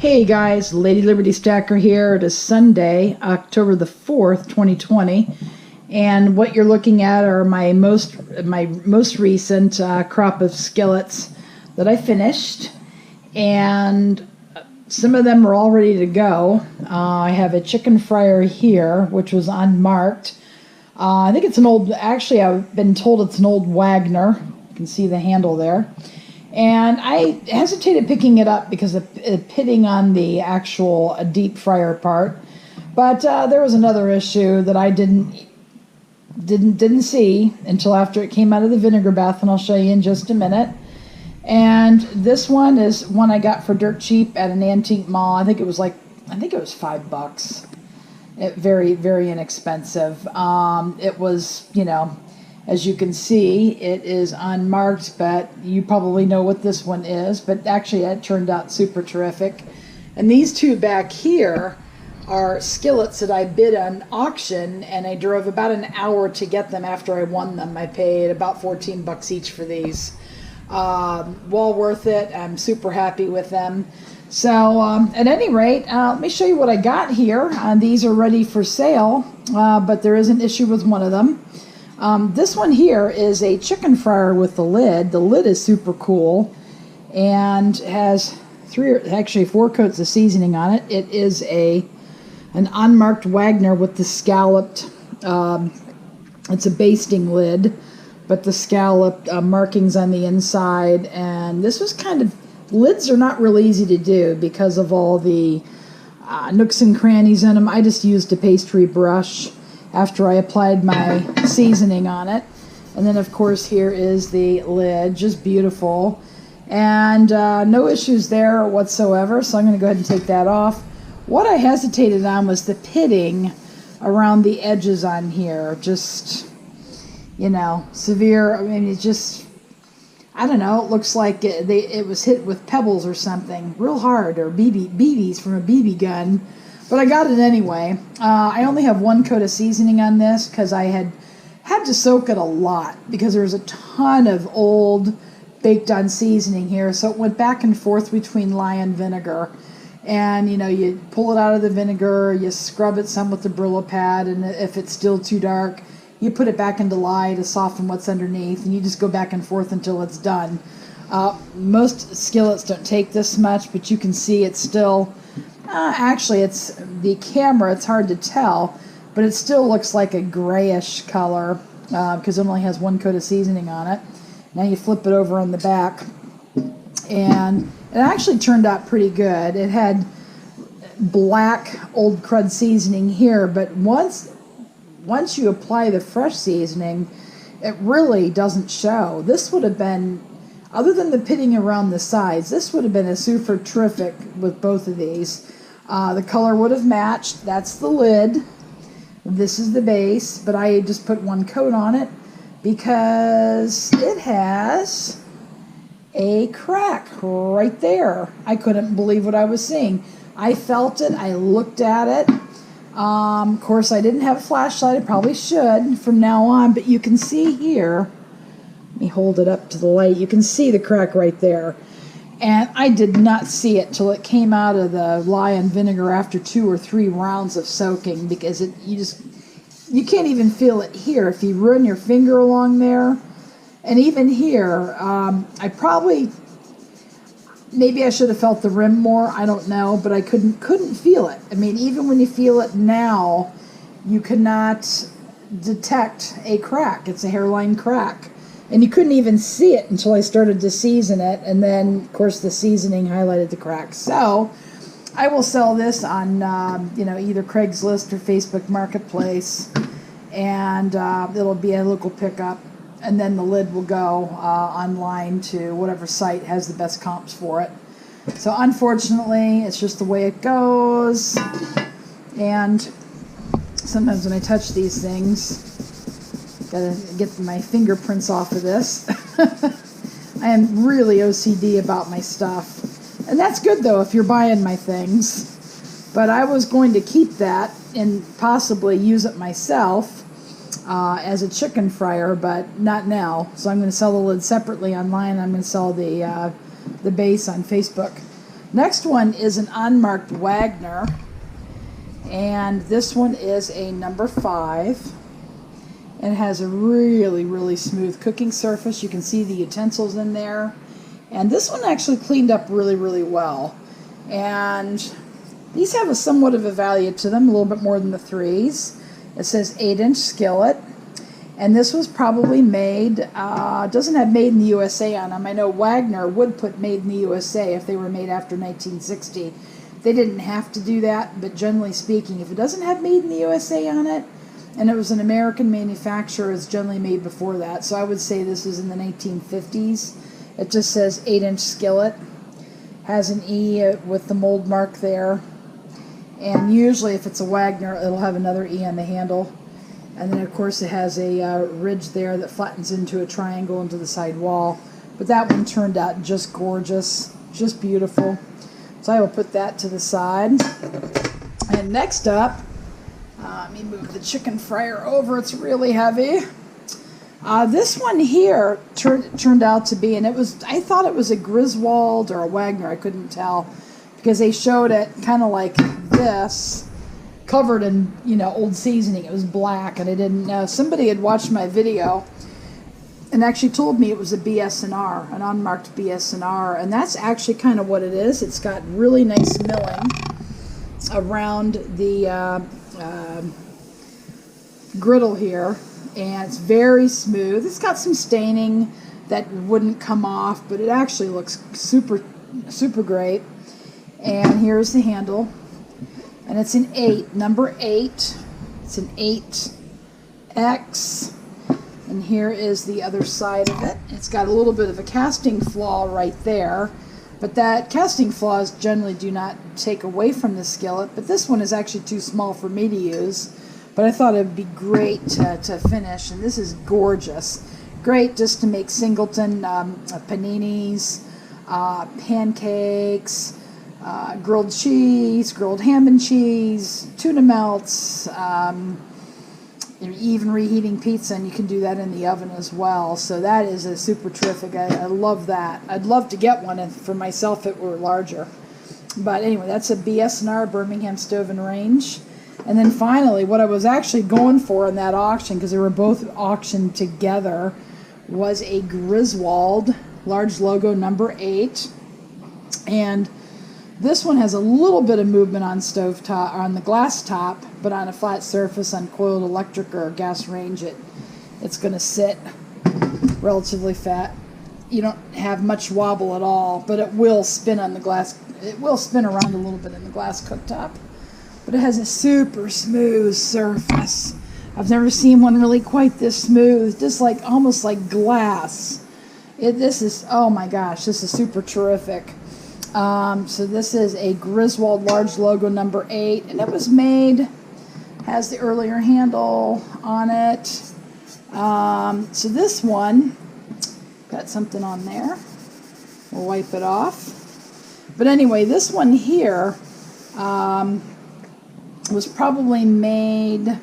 Hey guys, LadyLibertyStacker here. It is Sunday, October the 4th, 2020, and what you're looking at are my most recent crop of skillets that I finished, and some of them are all ready to go. I have a chicken fryer here, which was unmarked. I think it's an old, actually I've been told it's an old Wagner. You can see the handle there. And I hesitated picking it up because of pitting on the actual deep fryer part. But there was another issue that I didn't see until after it came out of the vinegar bath, and I'll show you in just a minute. And this one is one I got for dirt cheap at an antique mall. I think it was $5. Very, very inexpensive. It was, as you can see, it is unmarked, but you probably know what this one is. But actually, it turned out super terrific. And these two back here are skillets that I bid on auction, and I drove about an hour to get them after I won them. I paid about $14 each for these. Well worth it. I'm super happy with them. So at any rate, let me show you what I got here. These are ready for sale, but there is an issue with one of them. This one here is a chicken fryer with the lid. The lid is super cool and has four coats of seasoning on it. It is an unmarked Wagner with the scalloped, it's a basting lid, but the scalloped markings on the inside. And this was lids are not real easy to do because of all the nooks and crannies in them. I just used a pastry brush after I applied my seasoning on it. And then, of course, here is the lid, just beautiful. And no issues there whatsoever, so I'm going to go ahead and take that off. What I hesitated on was the pitting around the edges on here. Just, severe. I mean, it just, I don't know, it looks like it was hit with pebbles or something real hard, or BBs from a BB gun. But I got it anyway. I only have one coat of seasoning on this because I had to soak it a lot because there was a ton of old baked on seasoning here. So it went back and forth between lye and vinegar. And, you pull it out of the vinegar, you scrub it some with the Brillo pad, and if it's still too dark, you put it back into lye to soften what's underneath, and you just go back and forth until it's done. Most skillets don't take this much, but you can see it's still... actually, it's the camera, it's hard to tell, but it still looks like a grayish color because it only has one coat of seasoning on it. Now you flip it over on the back, and it actually turned out pretty good. It had black old crud seasoning here, but once you apply the fresh seasoning, it really doesn't show. This would have been, other than the pitting around the sides, this would have been a super terrific with both of these. The color would have matched. That's the lid. This is the base, but I just put one coat on it because it has a crack right there. I couldn't believe what I was seeing. I felt it. I looked at it. Of course, I didn't have a flashlight. I probably should from now on, but you can see here. Let me hold it up to the light. You can see the crack right there. And I did not see it till it came out of the lye and vinegar after 2 or 3 rounds of soaking, because you can't even feel it here if you run your finger along there. And even here, maybe I should have felt the rim more, I don't know, but I couldn't feel it. I mean, even when you feel it now, you cannot detect a crack. It's a hairline crack. And you couldn't even see it until I started to season it, and then, of course, the seasoning highlighted the cracks. So I will sell this on, either Craigslist or Facebook Marketplace, and it'll be a local pickup, and then the lid will go online to whatever site has the best comps for it. So unfortunately, it's just the way it goes, and sometimes when I touch these things, gotta get my fingerprints off of this. I am really OCD about my stuff. And that's good, though, if you're buying my things. But I was going to keep that and possibly use it myself as a chicken fryer, but not now. So I'm going to sell the lid separately online. I'm going to sell the base on Facebook. Next one is an unmarked Wagner, and this one is a number 5. It has a really, really smooth cooking surface. You can see the utensils in there. And this one actually cleaned up really, really well. And these have a somewhat of a value to them, a little bit more than the 3s. It says 8-inch skillet. And this was probably made, doesn't have made in the USA on them. I know Wagner would put made in the USA if they were made after 1960. They didn't have to do that, but generally speaking, if it doesn't have made in the USA on it, and it was an American manufacturer, it's generally made before that. So I would say this was in the 1950s. It just says 8-inch skillet. Has an E with the mold mark there. And usually if it's a Wagner, it'll have another E on the handle. And then of course it has a ridge there that flattens into a triangle into the side wall. But that one turned out just gorgeous, just beautiful. So I will put that to the side. And next up, let me move the chicken fryer over, it's really heavy. This one here turned out to be, and I thought it was a Griswold or a Wagner, I couldn't tell, because they showed it kind of like this, covered in, old seasoning. It was black, and I didn't know. Somebody had watched my video and actually told me it was a BS&R, an unmarked BS&R, and that's actually kind of what it is. It's got really nice milling around the griddle here, and it's very smooth. It's got some staining that wouldn't come off, but it actually looks super, super great. And here's the handle, and it's an 8, number 8. It's an 8X, and here is the other side of it. It's got a little bit of a casting flaw right there, but that casting flaws generally do not take away from the skillet, but this one is actually too small for me to use. But I thought it would be great to finish, and this is gorgeous. Great just to make singleton paninis, pancakes, grilled cheese, grilled ham and cheese, tuna melts, even reheating pizza, and you can do that in the oven as well. So that is a super terrific. I love that. I'd love to get one for myself if it were larger. But anyway, that's a BS&R Birmingham Stove and Range. And then finally, what I was actually going for in that auction, because they were both auctioned together, was a Griswold large logo number 8. And this one has a little bit of movement on stove top, or on the glass top, but on a flat surface on coiled electric or gas range, it's going to sit relatively fat. You don't have much wobble at all, but it will spin on the glass. It will spin around a little bit in the glass cooktop. But it has a super smooth surface. I've never seen one really quite this smooth, just like almost like glass. This is, oh my gosh, this is super terrific. So this is a Griswold large logo number 8, and it was made, has the earlier handle on it. So this one, got something on there. We'll wipe it off. But anyway, this one here, was probably made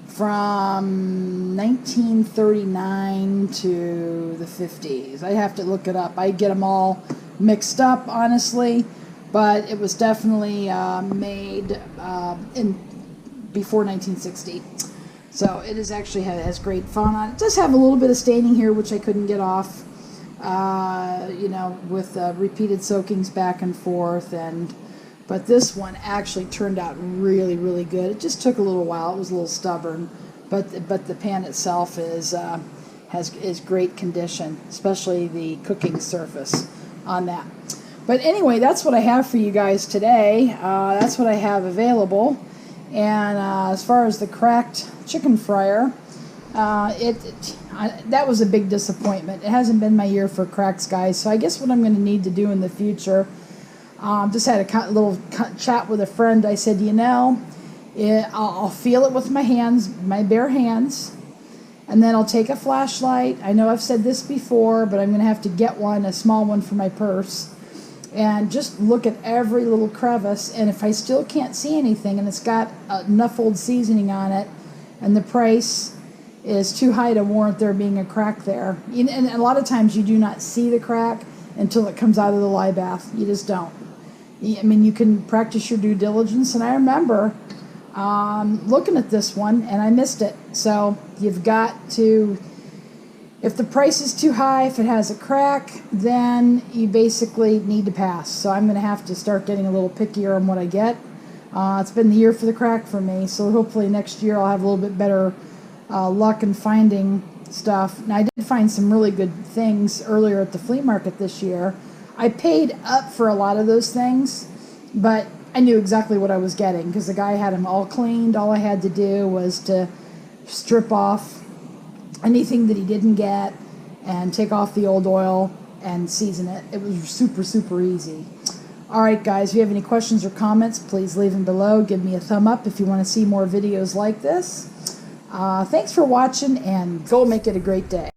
from 1939 to the 50s. I'd have to look it up. I get them all mixed up, honestly, but it was definitely made before 1960. So it is actually has great font on it. It does have a little bit of staining here, which I couldn't get off, with repeated soakings back and forth, but this one actually turned out really, really good. It just took a little while. It was a little stubborn, but the pan itself is great condition, especially the cooking surface on that. But anyway, that's what I have for you guys today. That's what I have available. And as far as the cracked chicken fryer, that was a big disappointment. It hasn't been my year for cracks, guys. So I guess what I'm going to need to do in the future, just had a little chat with a friend. I said, I'll feel it with my hands, my bare hands, and then I'll take a flashlight. I know I've said this before, but I'm going to have to get one, a small one for my purse, and just look at every little crevice. And if I still can't see anything, and it's got enough old seasoning on it, and the price is too high to warrant there being a crack there. And a lot of times you do not see the crack until it comes out of the lye bath. You just don't. I mean, you can practice your due diligence. And I remember looking at this one, and I missed it. So you've got to, if the price is too high, if it has a crack, then you basically need to pass. So I'm going to have to start getting a little pickier on what I get. It's been the year for the crack for me, so hopefully next year I'll have a little bit better luck in finding stuff. And I did find some really good things earlier at the flea market this year. I paid up for a lot of those things, but I knew exactly what I was getting because the guy had them all cleaned. All I had to do was to strip off anything that he didn't get and take off the old oil and season it. It was super, super easy. All right, guys, if you have any questions or comments, please leave them below. Give me a thumb up if you want to see more videos like this. Thanks for watching, and go make it a great day.